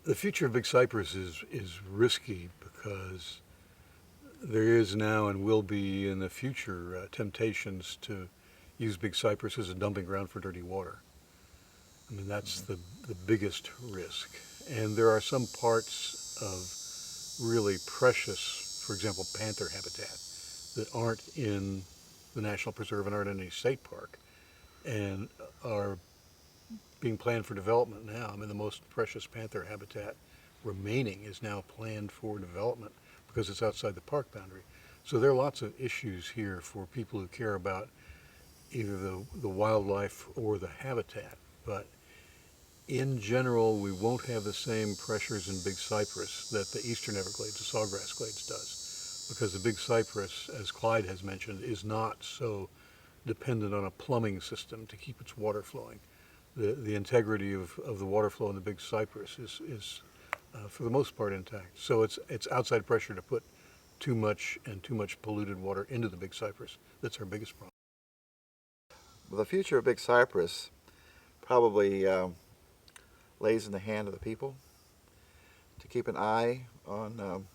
The future of Big Cypress is risky because there is now and will be in the future temptations to use Big Cypress as a dumping ground for dirty water. I mean, that's the biggest risk. And there are some parts of really precious, for example, panther habitat, that aren't in the National Preserve and aren't in any state park and are being planned for development now. I mean, the most precious panther habitat remaining is now planned for development because it's outside the park boundary. So there are lots of issues here for people who care about either the wildlife or the habitat. But in general, we won't have the same pressures in Big Cypress that the eastern Everglades, the sawgrass glades, does. Because the Big Cypress, as Clyde has mentioned, is not so dependent on a plumbing system to keep its water flowing. The integrity of the water flow in the Big Cypress is for the most part intact. So it's outside pressure to put too much polluted water into the Big Cypress. That's our biggest problem. Well, the future of Big Cypress probably lays in the hand of the people to keep an eye on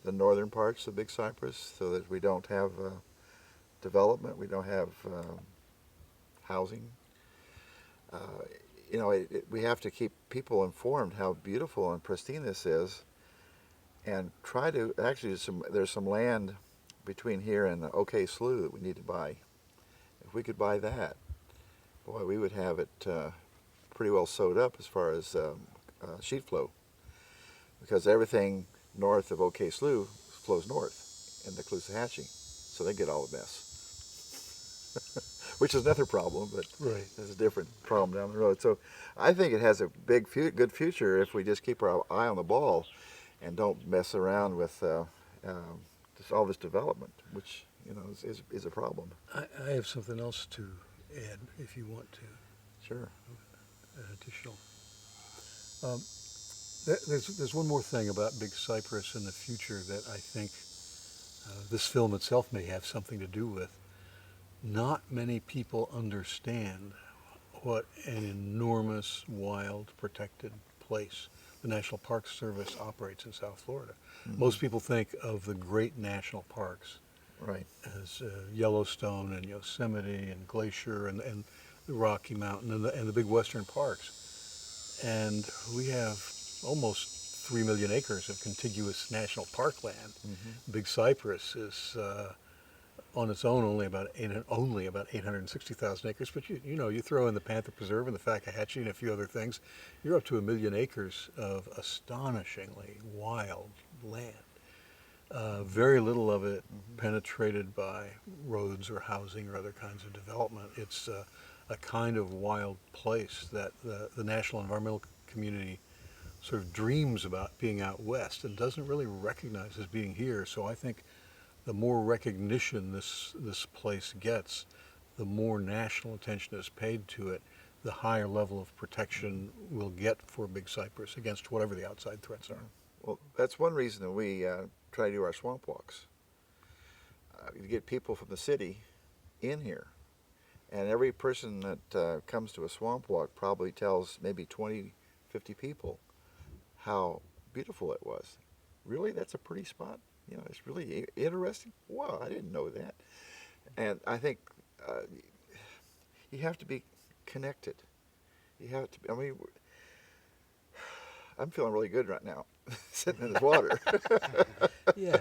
the northern parts of Big Cypress so that we don't have development, we don't have housing. We have to keep people informed how beautiful and pristine this is, and try to actually there's some land between here and the OK Slough that we need to buy. If we could buy that, boy, we would have it pretty well sewed up as far as sheet flow, because everything north of OK Slough flows north into Caloosahatchee, so they get all the mess. Which is another problem, but Right. there's a different problem down the road. So I think it has a good future if we just keep our eye on the ball and don't mess around with just all this development, which is a problem. I have something else to add if you want to, Sure. additional. Um, there's one more thing about Big Cypress in the future that I think this film itself may have something to do with. Not many people understand what an enormous, wild, protected place the National Park Service operates in South Florida. Mm-hmm. Most people think of the great national parks Right. as Yellowstone and Yosemite and Glacier and the Rocky Mountain and the big western parks. And we have almost 3 million acres of contiguous national park land. Mm-hmm. Big Cypress is on its own only about 860,000 acres. But you throw in the Panther Preserve and the Fakahatchee and a few other things, you're up to 1 million acres of astonishingly wild land. Very little of it penetrated by roads or housing or other kinds of development. It's a kind of wild place that the national environmental community sort of dreams about being out west and doesn't really recognize as being here. So I think the more recognition this place gets, the more national attention is paid to it, the higher level of protection we'll get for Big Cypress against whatever the outside threats are. Well, that's one reason that we try to do our swamp walks. To get people from the city in here. And every person that comes to a swamp walk probably tells maybe 20, 50 people how beautiful it was. Really? That's a pretty spot? It's really interesting. Wow, I didn't know that. And I think you have to be connected. You have to. I'm feeling really good right now, sitting in this water. Yeah.